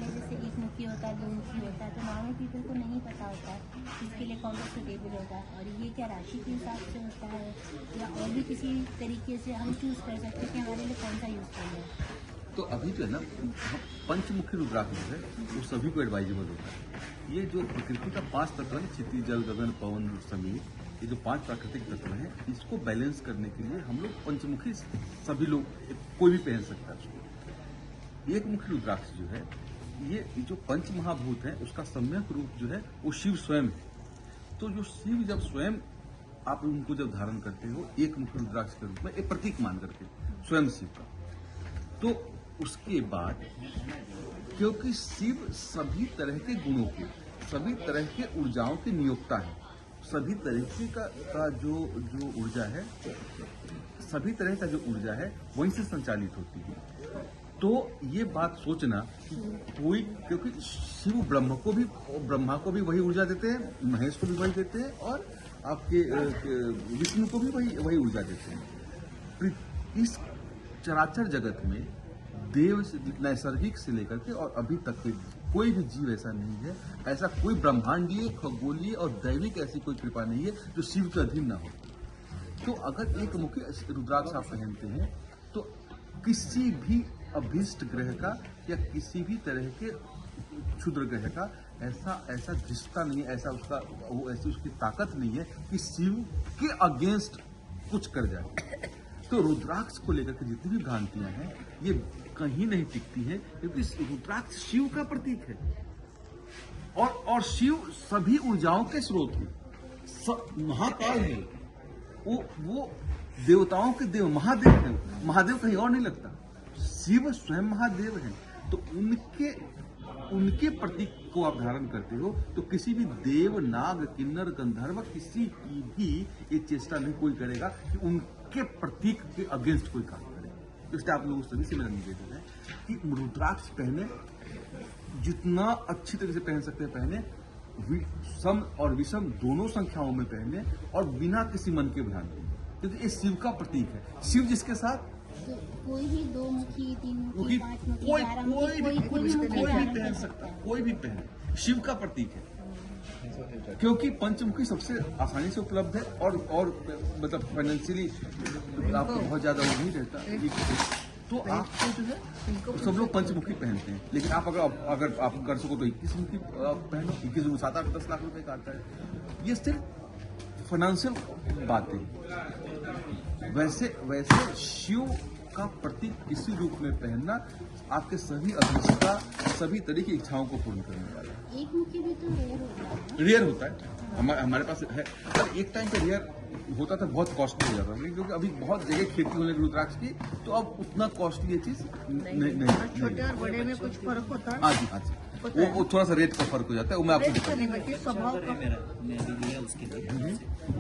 है, जैसे एक मुखी होता है, दो मुखी होता है, तो नॉर्मल पीपल को नहीं पता होता है इसके लिए कौन सा सुटेबल होगा। और ये क्या राशि के हिसाब से होता है या और भी किसी तरीके से हम चूज कर सकते हैं कि हमारे लिए कौन सा यूजफुल है? तो अभी जो है ना, पंचमुखी रुद्राक्ष जो है वो सभी को एडवाइजेबल होता है। ये जो प्रकृति का 5 तत्व है, क्षिति, जल, गगन, पवन, समीर, ये जो 5 प्राकृतिक तत्व हैं, इसको बैलेंस करने के लिए हम लोग पंचमुखी सभी लोग, कोई भी पहन सकता है उसको। एक मुखी रुद्राक्ष जो है, ये जो पंच महाभूत है उसका सम्यक रूप जो है वो शिव स्वयं है। तो जो शिव जब स्वयं आप उनको जब धारण करते हो एक मुखी रुद्राक्ष के रूप में, एक प्रतीक मान करके स्वयं शिव का, तो उसके बाद क्योंकि शिव सभी तरह के गुणों के, सभी तरह के ऊर्जाओं की नियोक्ता है, सभी तरीके का जो ऊर्जा है, सभी तरह का जो ऊर्जा है वहीं से संचालित होती है। तो ये बात सोचना कोई, क्योंकि शिव ब्रह्मा को भी वही ऊर्जा देते हैं, महेश को भी वही देते हैं, और आपके विष्णु को भी वही ऊर्जा देते हैं। इस चराचर जगत में देव से, नैसर्गिक से लेकर के और अभी तक के कोई भी जीव ऐसा नहीं है, ऐसा कोई ब्रह्मांडीय, खगोलीय और दैविक ऐसी कोई कृपा नहीं है जो शिव के अधीन ना हो। तो अगर एक मुखी रुद्राक्ष आप पहनते हैं तो किसी भी अभीष्ट ग्रह का या किसी भी तरह के क्षुद्र ग्रह का ऐसा दृष्टा नहीं है, ऐसी उसकी ताकत नहीं है कि शिव के अगेंस्ट कुछ कर जाए। तो रुद्राक्ष को लेकर के जितनी भी भ्रांतियां हैं ये कहीं नहीं टिकती हैं, क्योंकि रुद्राक्ष शिव का प्रतीक है और शिव सभी ऊर्जाओं के स्रोत है, महाकाल है, वो देवताओं के देव, महादेव है। महादेव कहीं और नहीं लगता, शिव स्वयं महादेव है। तो उनके प्रतीक को आप धारण करते हो तो किसी भी देव, नाग, किन्नर, गंधर्व, किसी की भी ये चेष्टा नहीं कोई करेगा कि उनके प्रतीक के अगेंस्ट कोई काम करे। इसलिए आप लोगों सभी से मेरा निवेदन है कि रुद्राक्ष पहने, जितना अच्छी तरह से पहन सकते हैं पहने, सम और विषम दोनों संख्याओं में पहने, और बिना किसी मन के भ्रांति, क्योंकि ये शिव का प्रतीक है। शिव जिसके साथ तो कोई भी 2 मुखी, 3 मुखी, 5 मुखी, कोई 11 भी मुखी पहन सकता है, कोई भी पहने, शिव का प्रतीक है। क्योंकि पंचमुखी सबसे आसानी से उपलब्ध है और मतलब फाइनेंशियली आपको बहुत ज्यादा वो नहीं रहता। तो आपको जो है सब लोग पंचमुखी पहनते हैं, लेकिन आप अगर आप कर सको तो 21 मुखी पहनो। 21 7-8-10 लाख रुपए का आता है। ये सिर्फ फाइनेंशियल बातें। वैसे शिव का प्रतीक किसी रूप में पहनना आपके सभी अभिष्टता, सभी तरह की इच्छाओं को पूर्ण करने वाला है। एक मुखी भी तो रेयर होता है, हमारे पास है। पर एक टाइम पे रेयर होता था, बहुत कॉस्टली हो जाता था, क्योंकि अभी बहुत जगह खेती होने लगी रुद्राक्ष की, तो अब उतना कॉस्टली ये चीज नहीं। छोटे और बड़े में कुछ फर्क होता है? हाँ जी, वो थोड़ा सा रेट का फर्क हो जाता है, वो मैं आपको स्वभाव का